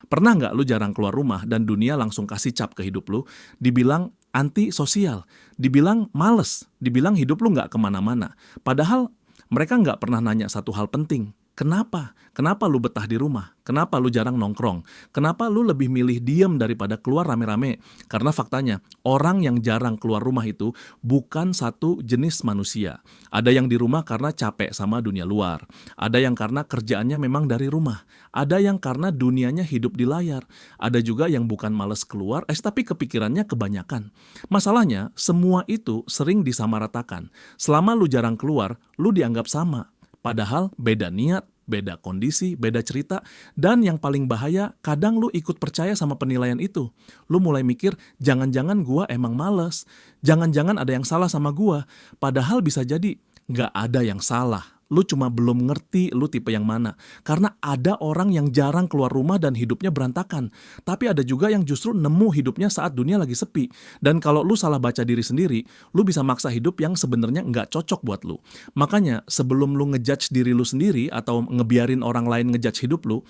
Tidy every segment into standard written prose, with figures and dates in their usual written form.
Pernah nggak lu jarang keluar rumah dan dunia langsung kasih cap ke hidup lu? Dibilang anti sosial, dibilang males, dibilang hidup lu nggak kemana-mana. Padahal mereka nggak pernah nanya satu hal penting. Kenapa? Kenapa lu betah di rumah? Kenapa lu jarang nongkrong? Kenapa lu lebih milih diem daripada keluar rame-rame? Karena faktanya, orang yang jarang keluar rumah itu bukan satu jenis manusia. Ada yang di rumah karena capek sama dunia luar. Ada yang karena kerjaannya memang dari rumah. Ada yang karena dunianya hidup di layar. Ada juga yang bukan males keluar, tapi kepikirannya kebanyakan. Masalahnya, semua itu sering disamaratakan. Selama lu jarang keluar, lu dianggap sama. Padahal beda niat, beda kondisi, beda cerita, dan yang paling bahaya, kadang lu ikut percaya sama penilaian itu. Lu mulai mikir, jangan-jangan gua emang males, jangan-jangan ada yang salah sama gua, padahal bisa jadi nggak ada yang salah. Lu cuma belum ngerti lu tipe yang mana. Karena ada orang yang jarang keluar rumah dan hidupnya berantakan. Tapi ada juga yang justru nemu hidupnya saat dunia lagi sepi. Dan kalau lu salah baca diri sendiri, lu bisa maksa hidup yang sebenarnya nggak cocok buat lu. Makanya sebelum lu ngejudge diri lu sendiri atau ngebiarin orang lain ngejudge hidup lu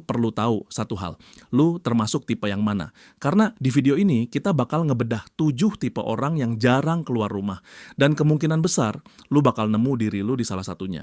perlu tahu satu hal. Lu termasuk tipe yang mana. Karena di video ini kita bakal ngebedah 7 tipe orang yang jarang keluar rumah. Dan kemungkinan besar lu bakal nemu diri lu di salah satunya.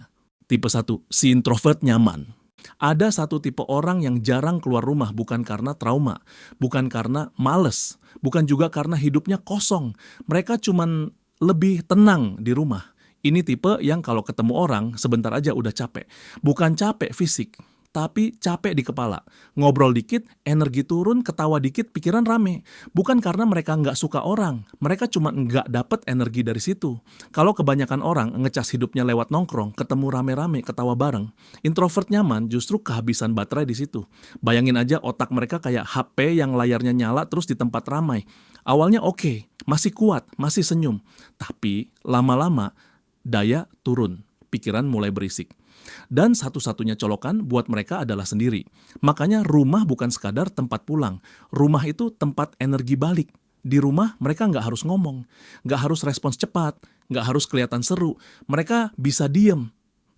Tipe 1, si introvert nyaman. Ada satu tipe orang yang jarang keluar rumah bukan karena trauma, bukan karena males, bukan juga karena hidupnya kosong. Mereka cuman lebih tenang di rumah. Ini tipe yang kalau ketemu orang sebentar aja udah capek. Bukan capek fisik, tapi capek di kepala. Ngobrol dikit, energi turun, ketawa dikit, pikiran rame. Bukan karena mereka nggak suka orang, mereka cuma nggak dapet energi dari situ. Kalau kebanyakan orang ngecas hidupnya lewat nongkrong, ketemu rame-rame, ketawa bareng, introvert nyaman justru kehabisan baterai di situ. Bayangin aja otak mereka kayak HP yang layarnya nyala terus di tempat ramai. Awalnya oke, masih kuat, masih senyum. Tapi lama-lama daya turun, pikiran mulai berisik. Dan satu-satunya colokan buat mereka adalah sendiri. Makanya rumah bukan sekadar tempat pulang. Rumah itu tempat energi balik. Di rumah mereka nggak harus ngomong, nggak harus respons cepat, nggak harus kelihatan seru. Mereka bisa diem,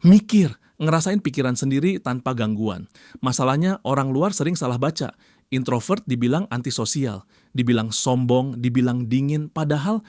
mikir, ngerasain pikiran sendiri tanpa gangguan. Masalahnya orang luar sering salah baca. Introvert dibilang antisosial, dibilang sombong, dibilang dingin, padahal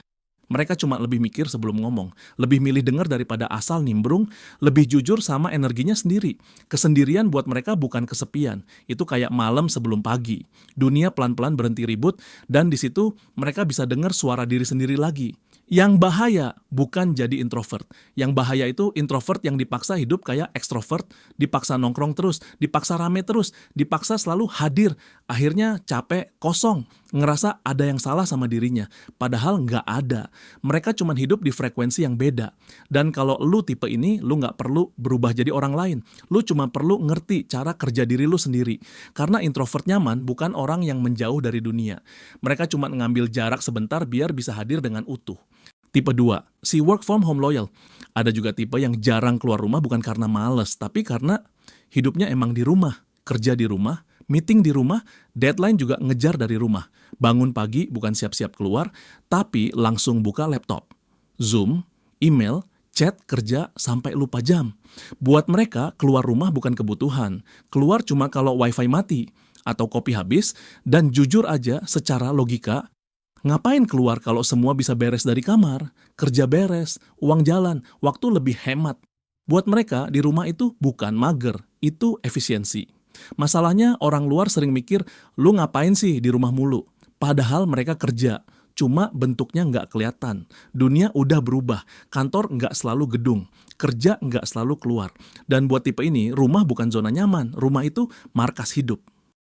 mereka cuma lebih mikir sebelum ngomong, lebih milih dengar daripada asal nimbrung, lebih jujur sama energinya sendiri. Kesendirian buat mereka bukan kesepian, itu kayak malam sebelum pagi. Dunia pelan-pelan berhenti ribut, dan di situ mereka bisa dengar suara diri sendiri lagi. Yang bahaya bukan jadi introvert. Yang bahaya itu introvert yang dipaksa hidup kayak ekstrovert, dipaksa nongkrong terus, dipaksa rame terus, dipaksa selalu hadir. Akhirnya capek, kosong, ngerasa ada yang salah sama dirinya. Padahal nggak ada. Mereka cuma hidup di frekuensi yang beda. Dan kalau lu tipe ini, lu nggak perlu berubah jadi orang lain. Lu cuma perlu ngerti cara kerja diri lu sendiri. Karena introvert nyaman bukan orang yang menjauh dari dunia. Mereka cuma ngambil jarak sebentar biar bisa hadir dengan utuh. Tipe 2, si work from home loyal. Ada juga tipe yang jarang keluar rumah bukan karena males, tapi karena hidupnya emang di rumah, kerja di rumah, meeting di rumah, deadline juga ngejar dari rumah. Bangun pagi bukan siap-siap keluar, tapi langsung buka laptop. Zoom, email, chat, kerja sampai lupa jam. Buat mereka, keluar rumah bukan kebutuhan. Keluar cuma kalau wifi mati atau kopi habis, dan jujur aja secara logika, ngapain keluar kalau semua bisa beres dari kamar, kerja beres, uang jalan, waktu lebih hemat. Buat mereka, di rumah itu bukan mager, itu efisiensi. Masalahnya orang luar sering mikir, lu ngapain sih di rumah mulu? Padahal mereka kerja, cuma bentuknya nggak kelihatan. Dunia udah berubah, kantor nggak selalu gedung, kerja nggak selalu keluar. Dan buat tipe ini, rumah bukan zona nyaman, rumah itu markas hidup.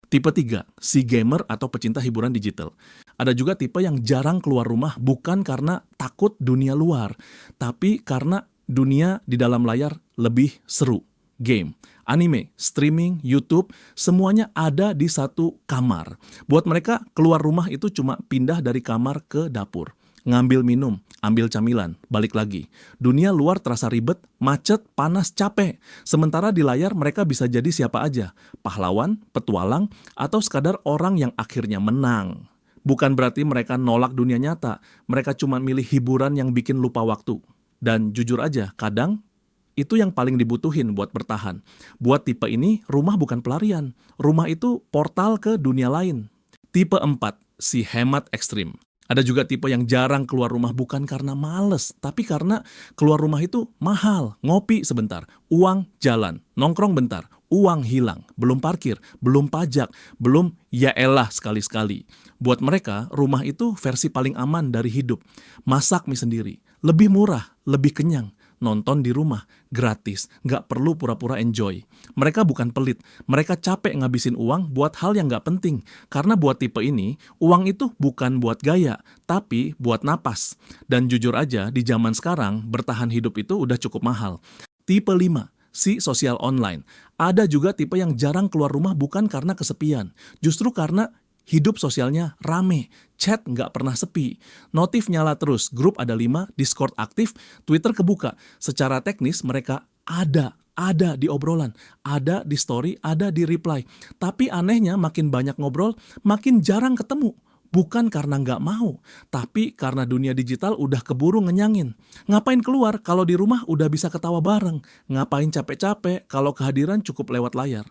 Tipe 3, si gamer atau pecinta hiburan digital. Ada juga tipe yang jarang keluar rumah bukan karena takut dunia luar, tapi karena dunia di dalam layar lebih seru. Game, anime, streaming, YouTube, semuanya ada di satu kamar. Buat mereka, keluar rumah itu cuma pindah dari kamar ke dapur. Ngambil minum, ambil camilan, balik lagi. Dunia luar terasa ribet, macet, panas, capek. Sementara di layar mereka bisa jadi siapa aja. Pahlawan, petualang, atau sekadar orang yang akhirnya menang. Bukan berarti mereka nolak dunia nyata. Mereka cuma milih hiburan yang bikin lupa waktu. Dan jujur aja, kadang Itu yang paling dibutuhin buat bertahan. Buat tipe ini, rumah bukan pelarian. Rumah itu portal ke dunia lain. Tipe 4, si hemat ekstrim. Ada juga tipe yang jarang keluar rumah bukan karena males, tapi karena keluar rumah itu mahal. Ngopi sebentar, uang jalan. Nongkrong bentar, uang hilang. Belum parkir, belum pajak, belum ya elah sekali-sekali. Buat mereka, rumah itu versi paling aman dari hidup. Masak mie sendiri, lebih murah, lebih kenyang. Nonton di rumah, gratis, nggak perlu pura-pura enjoy. Mereka bukan pelit, mereka capek ngabisin uang buat hal yang nggak penting. Karena buat tipe ini, uang itu bukan buat gaya, tapi buat napas. Dan jujur aja, di zaman sekarang, bertahan hidup itu udah cukup mahal. Tipe 5, si sosial online. Ada juga tipe yang jarang keluar rumah bukan karena kesepian, justru karena hidup sosialnya rame, chat nggak pernah sepi, notif nyala terus, grup ada 5, Discord aktif, Twitter kebuka. Secara teknis mereka ada di obrolan, ada di story, ada di reply. Tapi anehnya makin banyak ngobrol, makin jarang ketemu. Bukan karena nggak mau, tapi karena dunia digital udah keburu ngenyangin. Ngapain keluar kalau di rumah udah bisa ketawa bareng? Ngapain capek-capek kalau kehadiran cukup lewat layar?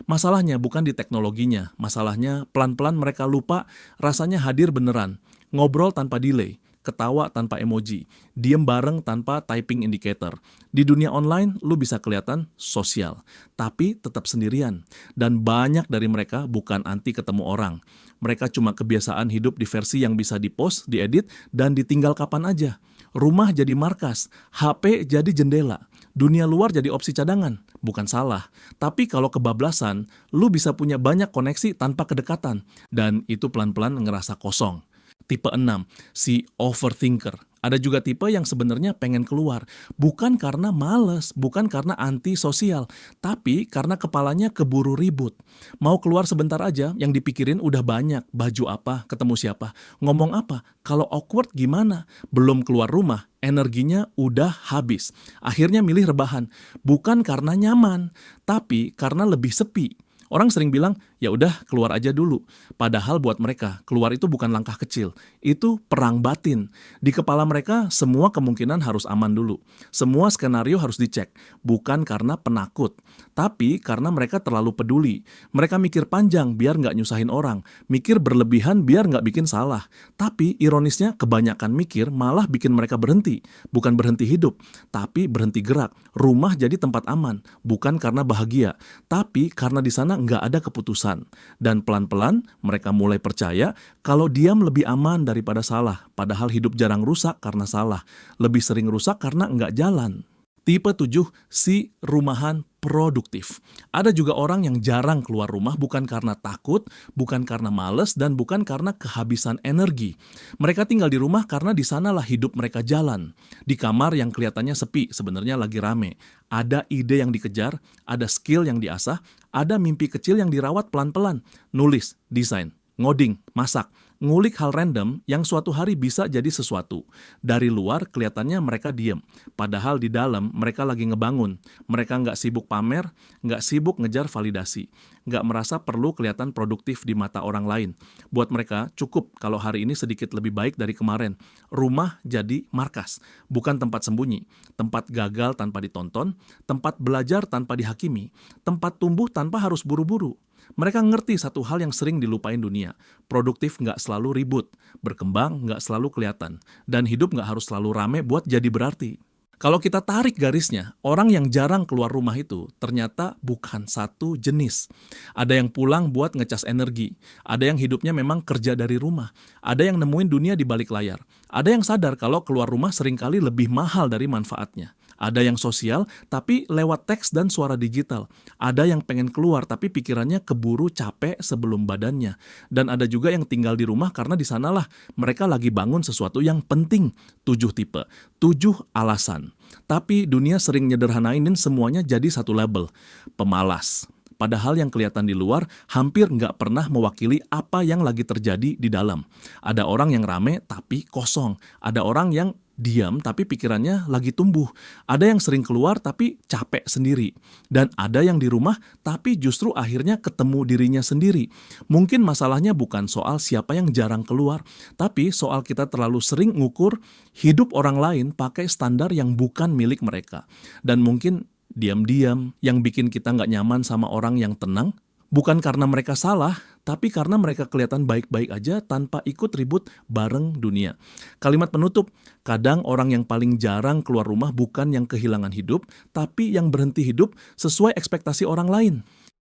Masalahnya bukan di teknologinya, masalahnya pelan-pelan mereka lupa rasanya hadir beneran. Ngobrol tanpa delay, ketawa tanpa emoji, diem bareng tanpa typing indicator. Di dunia online, lu bisa kelihatan sosial, tapi tetap sendirian. Dan banyak dari mereka bukan anti ketemu orang. Mereka cuma kebiasaan hidup di versi yang bisa dipost, diedit, dan ditinggal kapan aja. Rumah jadi markas, HP jadi jendela, dunia luar jadi opsi cadangan. Bukan salah, tapi kalau kebablasan, lu bisa punya banyak koneksi tanpa kedekatan. Dan itu pelan-pelan ngerasa kosong. Tipe 6, si overthinker. Ada juga tipe yang sebenarnya pengen keluar. Bukan karena males, bukan karena anti-sosial, tapi karena kepalanya keburu ribut. Mau keluar sebentar aja, yang dipikirin udah banyak. Baju apa, ketemu siapa, ngomong apa, kalau awkward gimana. Belum keluar rumah, energinya udah habis. Akhirnya milih rebahan. Bukan karena nyaman, tapi karena lebih sepi. Orang sering bilang, ya udah keluar aja dulu. Padahal buat mereka, keluar itu bukan langkah kecil. Itu perang batin. Di kepala mereka, semua kemungkinan harus aman dulu. Semua skenario harus dicek. Bukan karena penakut, tapi karena mereka terlalu peduli. Mereka mikir panjang biar nggak nyusahin orang. Mikir berlebihan biar nggak bikin salah. Tapi ironisnya, kebanyakan mikir malah bikin mereka berhenti. Bukan berhenti hidup, tapi berhenti gerak. Rumah jadi tempat aman. Bukan karena bahagia, tapi karena di sana nggak ada keputusan. Dan pelan-pelan mereka mulai percaya kalau diam lebih aman daripada salah. Padahal hidup jarang rusak karena salah. Lebih sering rusak karena nggak jalan. Tipe 7, si rumahan produktif. Ada juga orang yang jarang keluar rumah bukan karena takut, bukan karena males, dan bukan karena kehabisan energi. Mereka tinggal di rumah karena di sanalah hidup mereka jalan. Di kamar yang kelihatannya sepi, sebenarnya lagi rame. Ada ide yang dikejar, ada skill yang diasah, ada mimpi kecil yang dirawat pelan-pelan. Nulis, desain, ngoding, masak, ngulik hal random yang suatu hari bisa jadi sesuatu. Dari luar kelihatannya mereka diem, padahal di dalam mereka lagi ngebangun. Mereka nggak sibuk pamer, nggak sibuk ngejar validasi, nggak merasa perlu kelihatan produktif di mata orang lain. Buat mereka cukup kalau hari ini sedikit lebih baik dari kemarin. Rumah jadi markas, bukan tempat sembunyi, tempat gagal tanpa ditonton, tempat belajar tanpa dihakimi, tempat tumbuh tanpa harus buru-buru. Mereka ngerti satu hal yang sering dilupain dunia. Produktif nggak selalu ribut, berkembang nggak selalu kelihatan, dan hidup nggak harus selalu rame buat jadi berarti. Kalau kita tarik garisnya, orang yang jarang keluar rumah itu ternyata bukan satu jenis. Ada yang pulang buat ngecas energi, ada yang hidupnya memang kerja dari rumah, ada yang nemuin dunia di balik layar, ada yang sadar kalau keluar rumah seringkali lebih mahal dari manfaatnya. Ada yang sosial, tapi lewat teks dan suara digital. Ada yang pengen keluar, tapi pikirannya keburu capek sebelum badannya. Dan ada juga yang tinggal di rumah karena di sanalah mereka lagi bangun sesuatu yang penting. 7 tipe, 7 alasan. Tapi dunia sering nyederhanainin semuanya jadi satu label, pemalas. Padahal yang kelihatan di luar hampir nggak pernah mewakili apa yang lagi terjadi di dalam. Ada orang yang rame tapi kosong. Ada orang yang diam tapi pikirannya lagi tumbuh. Ada yang sering keluar tapi capek sendiri. Dan ada yang di rumah tapi justru akhirnya ketemu dirinya sendiri. Mungkin masalahnya bukan soal siapa yang jarang keluar, tapi soal kita terlalu sering ngukur hidup orang lain pakai standar yang bukan milik mereka. Dan mungkin diam-diam yang bikin kita nggak nyaman sama orang yang tenang, bukan karena mereka salah, tapi karena mereka kelihatan baik-baik aja tanpa ikut ribut bareng dunia. Kalimat penutup, kadang orang yang paling jarang keluar rumah bukan yang kehilangan hidup, tapi yang berhenti hidup sesuai ekspektasi orang lain.